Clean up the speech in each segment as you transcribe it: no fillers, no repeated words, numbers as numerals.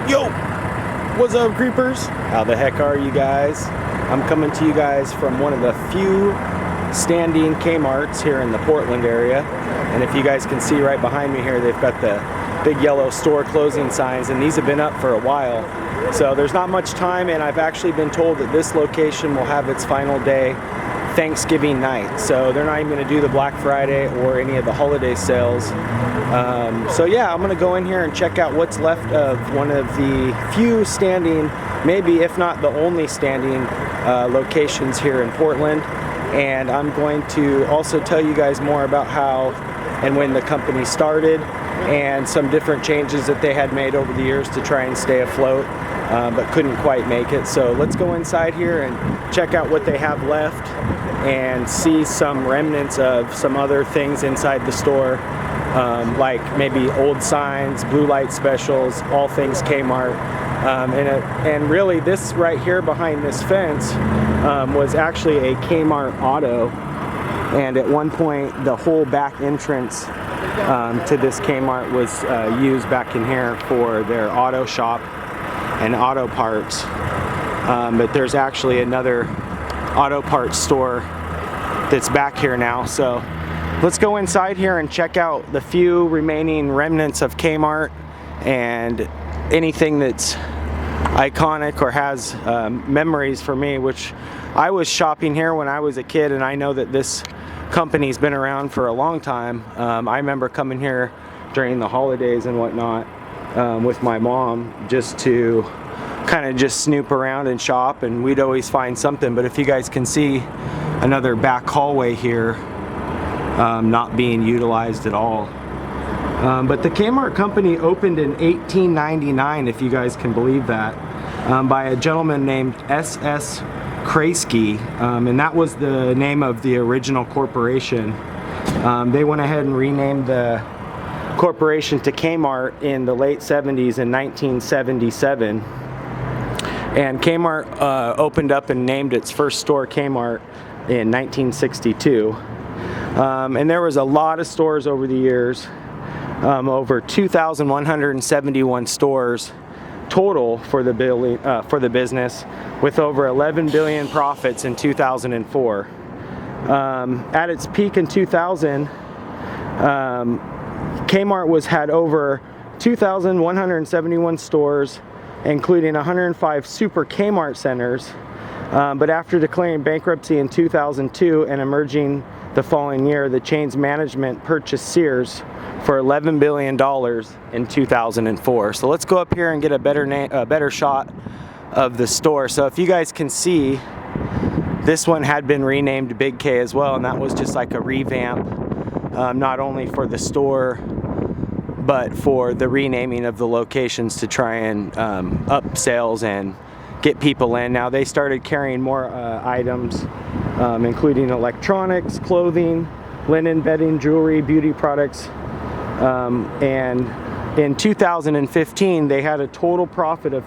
Yo, what's up, creepers? How the heck are you guys? I'm coming to you guys from one of the few standing K-Marts here in the Portland area. And if you guys can see right behind me here, they've got the big yellow store closing signs, and these have been up for a while. So there's not much time, and I've actually been told that this location will have its final day Thanksgiving night. So they're not even going to do the Black Friday or any of the holiday sales. So yeah, I'm going to go in here and check out what's left of one of the few standing, maybe if not the only standing locations here in Portland. And I'm going to also tell you guys more about how and when the company started and some different changes that they had made over the years to try and stay afloat, but couldn't quite make it. So let's go inside here and check out what they have left and see some remnants of some other things inside the store, like maybe old signs, blue light specials, all things K-Mart. And really this right here behind this fence was actually a K-Mart auto, and at one point the whole back entrance to this K-Mart was used back in here for their auto shop and auto parts. But there's actually another auto parts store that's back here now. So let's go inside here and check out the few remaining remnants of K-Mart and anything that's iconic or has memories for me, which I was shopping here when I was a kid, and I know that this company's been around for a long time. I remember coming here during the holidays and whatnot with my mom just to kind of just snoop around and shop, and we'd always find something. But if you guys can see another back hallway here not being utilized at all. But the K-Mart company opened in 1899, if you guys can believe that, by a gentleman named S.S. Kreisky, and that was the name of the original corporation. They went ahead and renamed the corporation to K-Mart in the late 70s in 1977. And K-Mart opened up and named its first store K-Mart in 1962. And there was a lot of stores over the years, over 2,171 stores total for the business, with over 11 billion profits in 2004. At its peak in 2000, K-Mart had over 2,171 stores, including 105 super K-Mart centers. But after declaring bankruptcy in 2002 and emerging the following year, the chain's management purchased Sears for $11 billion in 2004. So let's go up here and get a better shot of the store. So if you guys can see, this one had been renamed Big K as well, and that was just like a revamp, not only for the store but for the renaming of the locations to try and up sales and get people in. Now they started carrying more items, including electronics, clothing, linen, bedding, jewelry, beauty products. And in 2015, they had a total profit of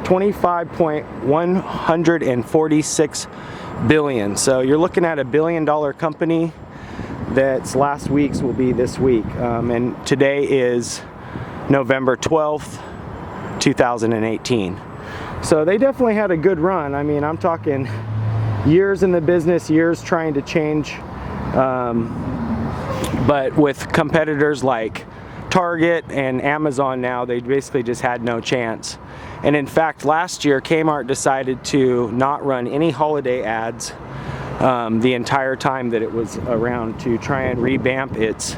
$25.146 billion. So you're looking at $1 billion company that's last week's will be this week. And today is November 12th, 2018. So they definitely had a good run. I mean, I'm talking years in the business, years trying to change. But with competitors like Target and Amazon now, they basically just had no chance. And in fact, last year, K-Mart decided to not run any holiday ads the entire time that it was around, to try and revamp its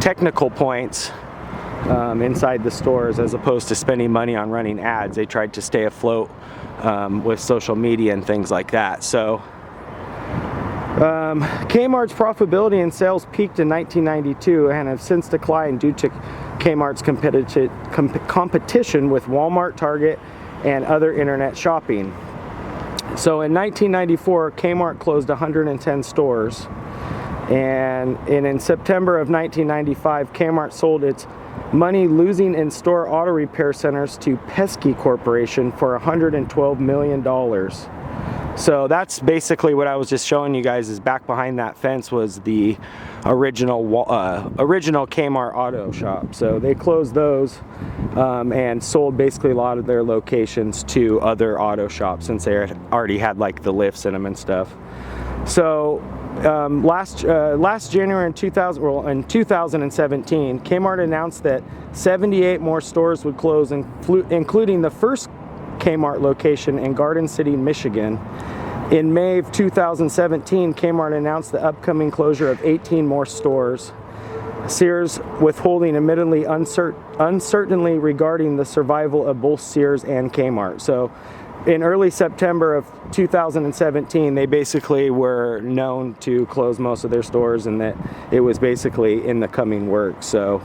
technical points inside the stores, as opposed to spending money on running ads. They tried to stay afloat with social media and things like that. So K-Mart's profitability and sales peaked in 1992 and have since declined due to K-Mart's competition with Walmart, Target, and other internet shopping. So in 1994, K-Mart closed 110 stores, and in September of 1995, K-Mart sold its money-losing in-store auto repair centers to Pesky Corporation for $112 million. So that's basically what I was just showing you guys, is back behind that fence was the original K-Mart auto shop. So they closed those and sold basically a lot of their locations to other auto shops, since they already had like the lifts in them and stuff. So last January in 2017, K-Mart announced that 78 more stores would close, including the first K-Mart location in Garden City, Michigan. In May of 2017, K-Mart announced the upcoming closure of 18 more stores. Sears withholding admittedly uncertainty regarding the survival of both Sears and K-Mart. So in early September of 2017, they basically were known to close most of their stores, and that it was basically in the coming works. So,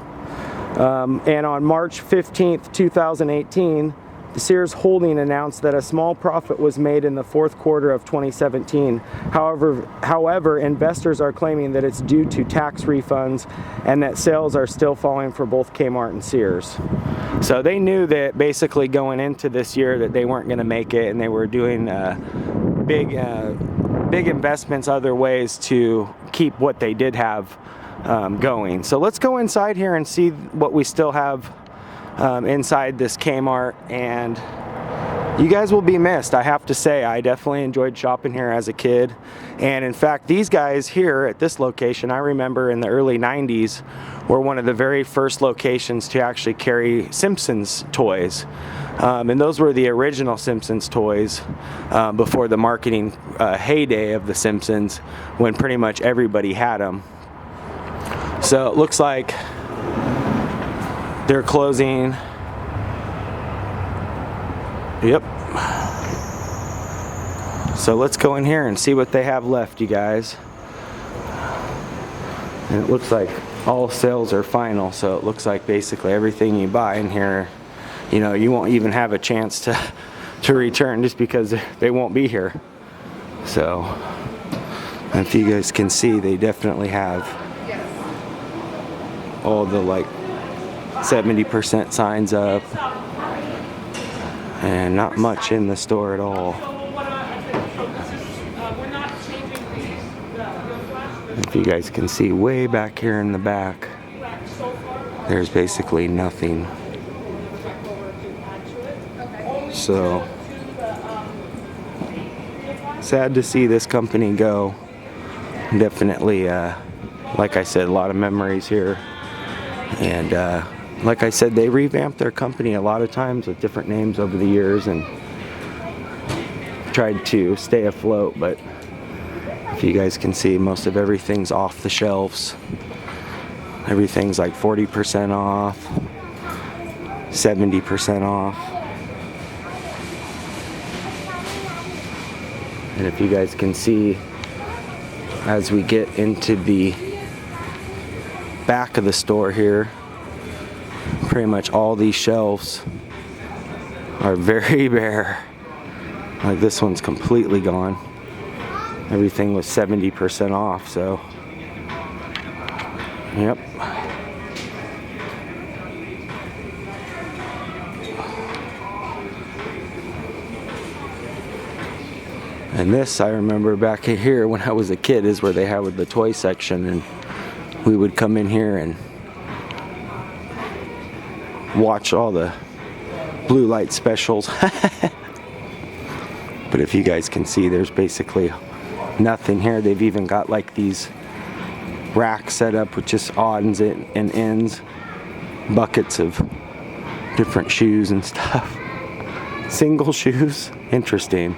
and on March 15th, 2018, the Sears holding announced that a small profit was made in the fourth quarter of 2017. However, investors are claiming that it's due to tax refunds and that sales are still falling for both K-Mart and Sears. So they knew that basically going into this year that they weren't going to make it, and they were doing big investments other ways to keep what they did have going. So let's go inside here and see what we still have inside this K-Mart, and you guys will be missed. I have to say, I definitely enjoyed shopping here as a kid, and in fact these guys here at this location, I remember in the early 90s, were one of the very first locations to actually carry Simpsons toys, and those were the original Simpsons toys before the marketing heyday of the Simpsons, when pretty much everybody had them. So it looks like they're closing. Yep. So let's go in here and see what they have left, you guys. And it looks like all sales are final, so it looks like basically everything you buy in here, you know, you won't even have a chance to return, just because they won't be here. So if you guys can see, they definitely have all the like 70% signs up, and not much in the store at all. If you guys can see, way back here in the back, there's basically nothing. So sad to see this company go. Definitely, like I said, a lot of memories here. And like I said, they revamped their company a lot of times with different names over the years and tried to stay afloat, but if you guys can see, most of everything's off the shelves. Everything's like 40% off, 70% off. And if you guys can see, as we get into the back of the store here, pretty much all these shelves are very bare. Like this one's completely gone. Everything was 70% off, so yep. And this, I remember back here when I was a kid, is where they had with the toy section, and we would come in here and watch all the blue light specials. But if you guys can see, there's basically nothing here. They've even got like these racks set up with just odds and ends, buckets of different shoes and stuff. Single shoes, interesting.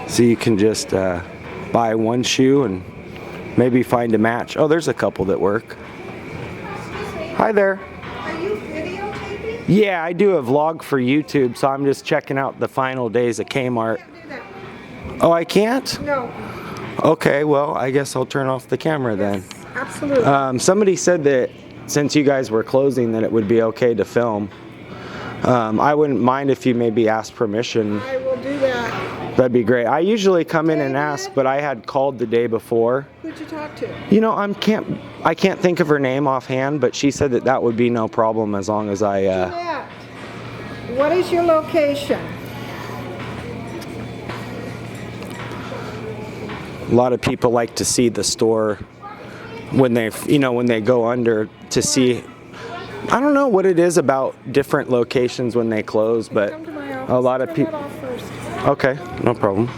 So you can just buy one shoe and maybe find a match. Oh, there's a couple that work. Hi there. Are you videotaping? Yeah, I do a vlog for YouTube, so I'm just checking out the final days at K-Mart. I can't do that. Oh, I can't? No. Okay, well, I guess I'll turn off the camera then. Yes, absolutely. Somebody said that since you guys were closing that it would be okay to film. I wouldn't mind if you maybe asked permission. I will do that. That'd be great. I usually come in and ask, but I had called the day before. Who'd you talk to? You know, I can't think of her name offhand, but she said that that would be no problem as long as I... Jeanette, what is your location? A lot of people like to see the store when they, when they go under to see. I don't know what it is about different locations when they close, but Come to my office. a lot of Turn people. that off first. Okay, no problem.